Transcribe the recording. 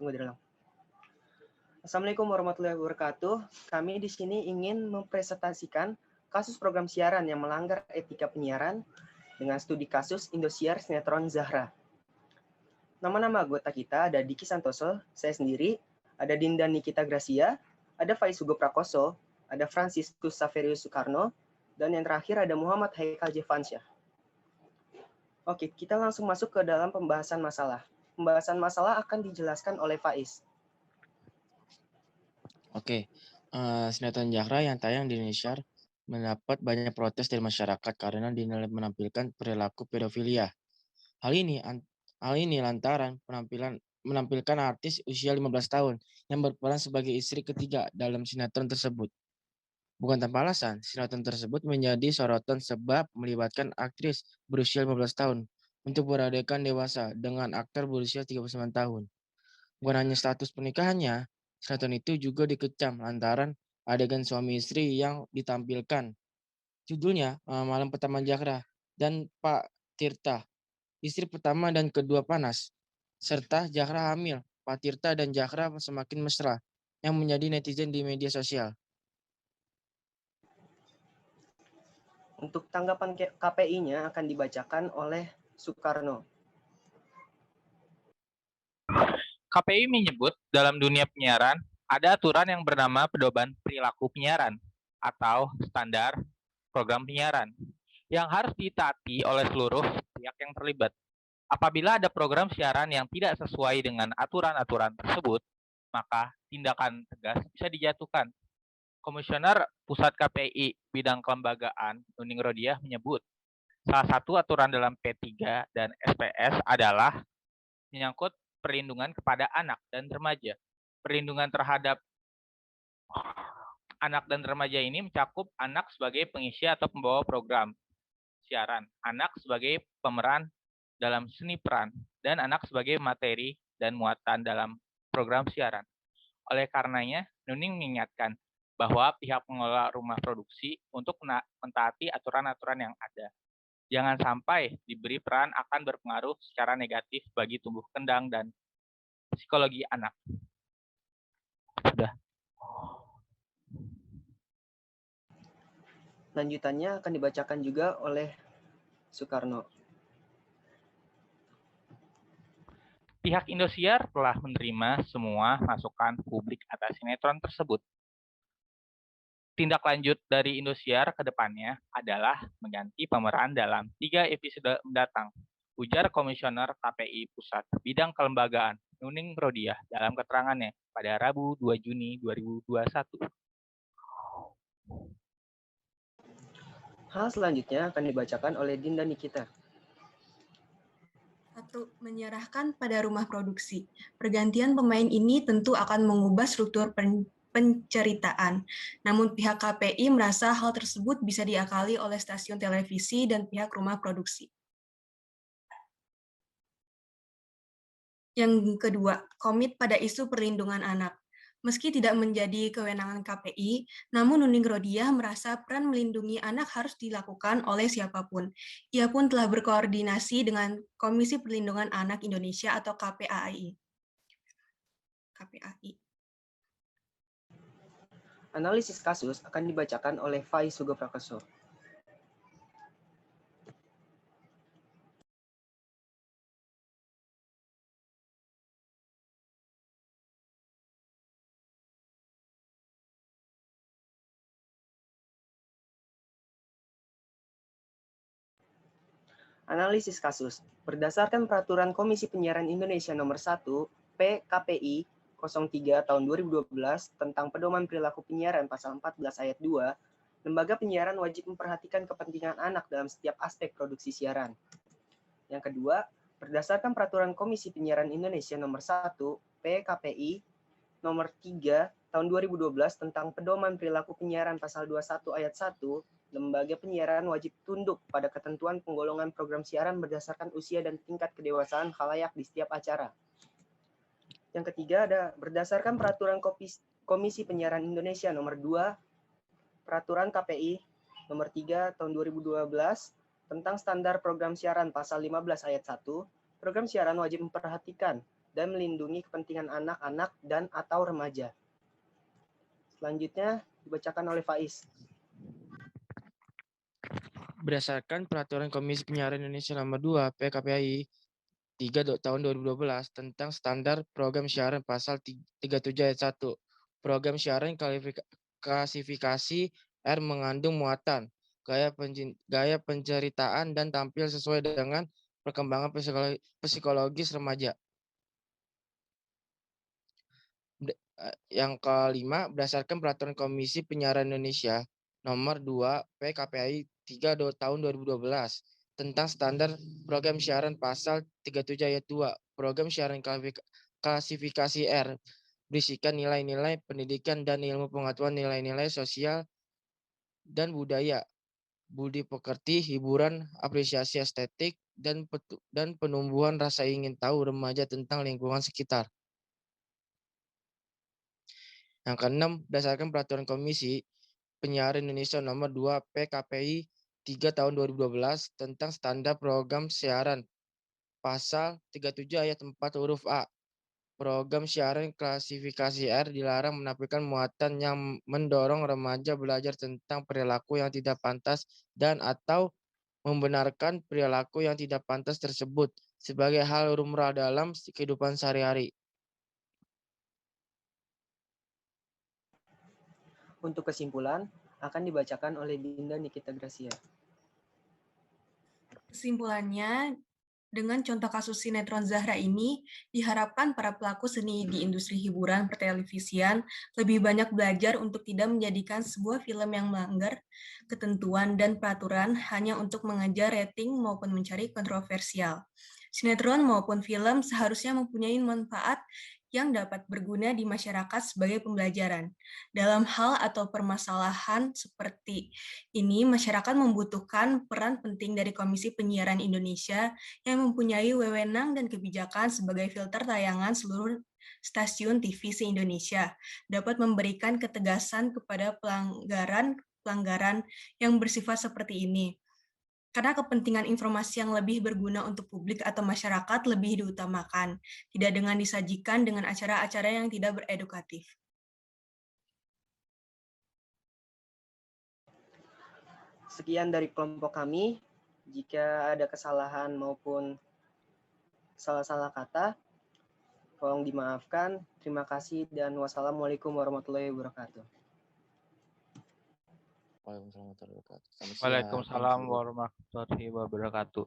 Tunggu dulu. Assalamualaikum warahmatullahi wabarakatuh. Kami di sini ingin mempresentasikan kasus program siaran yang melanggar etika penyiaran dengan studi kasus Indosiar Sinetron Zahra. Nama-nama anggota kita ada Diki Santoso, saya sendiri, ada Dinda Nikita Gracia, ada Faiz Hugo Prakoso, ada Franciscus Saverius Soekarno, dan yang terakhir ada Muhammad Haikal Jefansyah. Oke, kita langsung masuk ke dalam pembahasan masalah. Pembahasan masalah akan dijelaskan oleh Faiz. Oke, sinetron Zahra yang tayang di Indonesia mendapat banyak protes dari masyarakat karena dinilai menampilkan perilaku pedofilia. Hal ini lantaran menampilkan artis usia 15 tahun yang berperan sebagai istri ketiga dalam sinetron tersebut. Bukan tanpa alasan, sinetron tersebut menjadi sorotan sebab melibatkan aktris berusia 15 tahun untuk beradegan dewasa dengan aktor berusia 39 tahun. Bukan hanya status pernikahannya, sinetron itu juga dikecam lantaran adegan suami istri yang ditampilkan. Judulnya Malam Pertama Zahra dan Pak Tirta, istri pertama dan kedua panas, serta Zahra hamil. Pak Tirta dan Zahra semakin mesra, yang menjadi netizen di media sosial. Untuk tanggapan KPI-nya akan dibacakan oleh Soekarno. KPI menyebut dalam dunia penyiaran ada aturan yang bernama pedoman perilaku penyiaran atau standar program penyiaran yang harus ditaati oleh seluruh pihak yang terlibat. Apabila ada program siaran yang tidak sesuai dengan aturan-aturan tersebut, maka tindakan tegas bisa dijatuhkan. Komisioner Pusat KPI Bidang Kelembagaan Nuning Rodiah menyebut salah satu aturan dalam P3 dan SPS adalah menyangkut perlindungan kepada anak dan remaja. Perlindungan terhadap anak dan remaja ini mencakup anak sebagai pengisi atau pembawa program siaran, anak sebagai pemeran dalam seni peran, dan anak sebagai materi dan muatan dalam program siaran. Oleh karenanya, Nuning mengingatkan bahwa pihak pengelola rumah produksi untuk mentaati aturan-aturan yang ada. Jangan sampai diberi peran akan berpengaruh secara negatif bagi tumbuh kembang dan psikologi anak. Sudah. Lanjutannya akan dibacakan juga oleh Soekarno. Pihak Indosiar telah menerima semua masukan publik atas sinetron tersebut. Tindak lanjut dari Indosiar ke depannya adalah mengganti pemeran dalam 3 episode mendatang, ujar Komisioner KPI Pusat Bidang Kelembagaan Nuning Rodiah dalam keterangannya pada Rabu 2 Juni 2021. Hal selanjutnya akan dibacakan oleh Dinda Nikita. 1. Menyerahkan pada rumah produksi. Pergantian pemain ini tentu akan mengubah struktur penceritaan. Namun pihak KPI merasa hal tersebut bisa diakali oleh stasiun televisi dan pihak rumah produksi. Yang kedua, komit pada isu perlindungan anak. Meski tidak menjadi kewenangan KPI, namun Nuning Rodiah merasa peran melindungi anak harus dilakukan oleh siapapun. Ia pun telah berkoordinasi dengan Komisi Perlindungan Anak Indonesia atau KPAI. Analisis kasus akan dibacakan oleh Faiz Hugo Prakoso. Analisis kasus. Berdasarkan Peraturan Komisi Penyiaran Indonesia Nomor 1 PKPI 03 tahun 2012 tentang Pedoman Perilaku Penyiaran Pasal 14 Ayat 2, lembaga penyiaran wajib memperhatikan kepentingan anak dalam setiap aspek produksi siaran. Yang kedua, berdasarkan Peraturan Komisi Penyiaran Indonesia Nomor 1 PKPI Nomor 3 tahun 2012 tentang Pedoman Perilaku Penyiaran Pasal 21 Ayat 1, lembaga penyiaran wajib tunduk pada ketentuan penggolongan program siaran berdasarkan usia dan tingkat kedewasaan khalayak di setiap acara. Yang ketiga ada berdasarkan Peraturan Komisi Penyiaran Indonesia Nomor 2, Peraturan KPI Nomor 3 tahun 2012 tentang standar program siaran Pasal 15 Ayat 1, program siaran wajib memperhatikan dan melindungi kepentingan anak-anak dan atau remaja. Selanjutnya dibacakan oleh Faiz. Berdasarkan Peraturan Komisi Penyiaran Indonesia Nomor 2 PKPI 3 tahun 2012 tentang standar program siaran pasal 37 ayat 1. Program siaran klasifikasi R mengandung muatan, gaya penceritaan dan tampil sesuai dengan perkembangan psikologis remaja. Yang kelima, berdasarkan Peraturan Komisi Penyiaran Indonesia Nomor 2 PKPI 3 tahun 2012 tentang standar program siaran pasal 37 ayat 2. Program siaran klasifikasi R berisikan nilai-nilai pendidikan dan ilmu pengetahuan, nilai-nilai sosial dan budaya, budi pekerti, hiburan, apresiasi estetik, dan penumbuhan rasa ingin tahu remaja tentang lingkungan sekitar. Yang keenam, berdasarkan Peraturan Komisi Penyiaran Indonesia Nomor 2 PKPI 3 tahun 2012 tentang standar program siaran pasal 37 ayat 4 huruf A. Program siaran klasifikasi R dilarang menampilkan muatan yang mendorong remaja belajar tentang perilaku yang tidak pantas dan atau membenarkan perilaku yang tidak pantas tersebut sebagai hal lumrah dalam kehidupan sehari-hari. Untuk kesimpulan akan dibacakan oleh Dinda Nikita Gracia. Kesimpulannya, dengan contoh kasus sinetron Zahra ini, diharapkan para pelaku seni di industri hiburan pertelevisian lebih banyak belajar untuk tidak menjadikan sebuah film yang melanggar ketentuan dan peraturan hanya untuk mengejar rating maupun mencari kontroversial. Sinetron maupun film seharusnya mempunyai manfaat yang dapat berguna di masyarakat sebagai pembelajaran. Dalam hal atau permasalahan seperti ini, masyarakat membutuhkan peran penting dari Komisi Penyiaran Indonesia yang mempunyai wewenang dan kebijakan sebagai filter tayangan seluruh stasiun TV se-Indonesia, dapat memberikan ketegasan kepada pelanggaran yang bersifat seperti ini. Karena kepentingan informasi yang lebih berguna untuk publik atau masyarakat lebih diutamakan, tidak dengan disajikan dengan acara-acara yang tidak beredukatif. Sekian dari kelompok kami. Jika ada kesalahan maupun salah-salah kata, tolong dimaafkan. Terima kasih dan wassalamualaikum warahmatullahi wabarakatuh. Waalaikumsalam warahmatullahi wabarakatuh. Waalaikumsalam warahmatullahi wabarakatuh.